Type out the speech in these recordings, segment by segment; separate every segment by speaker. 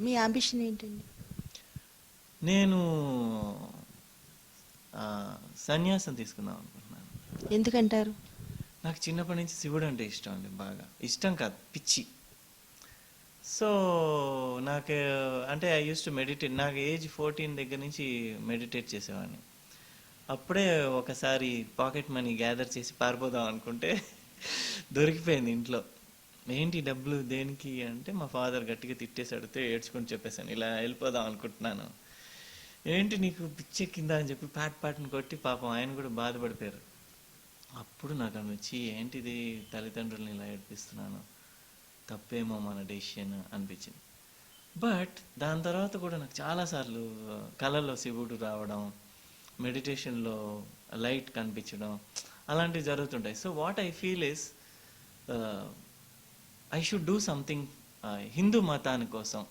Speaker 1: మీ ambition ఏంటండి?
Speaker 2: నేను సన్యాసం తీసుకుందాం అనుకుంటున్నాను.
Speaker 1: ఎందుకంటారు?
Speaker 2: నాకు చిన్నప్పటి నుంచి శివుడు అంటే ఇష్టం అండి, బాగా ఇష్టం కాదు, పిచ్చి. సో నాకు అంటే ఐ యూస్ టు మెడిటేట్. నాకు ఏజ్ 14 దగ్గర నుంచి మెడిటేట్ చేసేవాడిని. అప్పుడే ఒకసారి పాకెట్ మనీ గ్యాదర్ చేసి పారిపోదాం అనుకుంటే దొరికిపోయింది ఇంట్లో. ఏంటి డబ్బులు దేనికి అంటే మా ఫాదర్ గట్టిగా తిట్టేసాడితే ఏడ్చుకొని చెప్పేశాను, ఇలా వెళ్ళిపోదాం అనుకుంటున్నాను. ఏంటి నీకు పిచ్చెక్కిందా అని చెప్పి పాటని కొట్టి పాపం ఆయన కూడా బాధపడిపోయారు. అప్పుడు నాకు అనిపించి ఏంటిది, తల్లిదండ్రులని ఇలా ఏడిపిస్తున్నాను, తప్పేమో మన డెసిషన్ అనిపించింది. బట్ దాని తర్వాత కూడా నాకు చాలాసార్లు కళల్లో శివుడు రావడం, మెడిటేషన్లో లైట్ కనిపించడం, అలాంటివి జరుగుతుంటాయి. So what I feel is I should do something. Hindu మతాని కోసం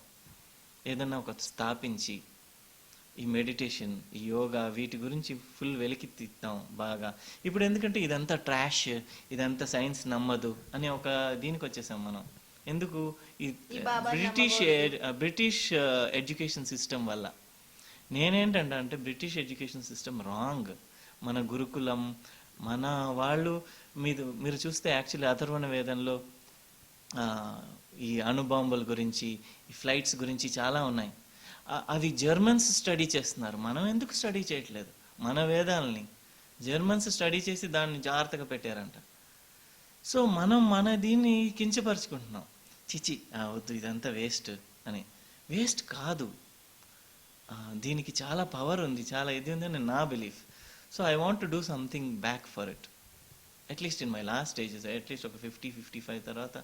Speaker 2: ఏదన్నా ఒక స్థాపించి ఈ మెడిటేషన్, ఈ యోగా, వీటి గురించి ఫుల్ వెలికితీద్దాం బాగా. ఇప్పుడు ఎందుకంటే ఇదంతా ట్రాష్, ఇదంతా సైన్స్ నమ్మదు అనే ఒక దీనికి వచ్చేసాం మనం. ఎందుకు? ఈ బ్రిటిష్ ఎడ్యుకేషన్ సిస్టమ్ వల్ల. నేనేంటంటే అంటే బ్రిటిష్ ఎడ్యుకేషన్ సిస్టమ్ రాంగ్. మన గురుకులం, మన వాళ్ళు మీరు చూస్తే యాక్చువల్లీ అథర్వణ వేదంలో ఈ అణుబాంబుల గురించి, ఈ ఫ్లైట్స్ గురించి చాలా ఉన్నాయి. అవి జర్మన్స్ స్టడీ చేస్తున్నారు, మనం ఎందుకు స్టడీ చేయట్లేదు? మన వేదాలని జర్మన్స్ స్టడీ చేసి దాన్ని జాగ్రత్తగా పెట్టారంట. సో మనం మన దీన్ని కించపరుచుకుంటున్నాం. చిచి వద్దు, ఇదంతా వేస్ట్ అని. వేస్ట్ కాదు, దీనికి చాలా పవర్ ఉంది, చాలా ఇది ఉంది అని నా belief. So I want to do something back for it. At least in my last stages, at least ఒక 50-55 తర్వాత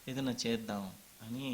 Speaker 2: ఏదైనా చేద్దాం అని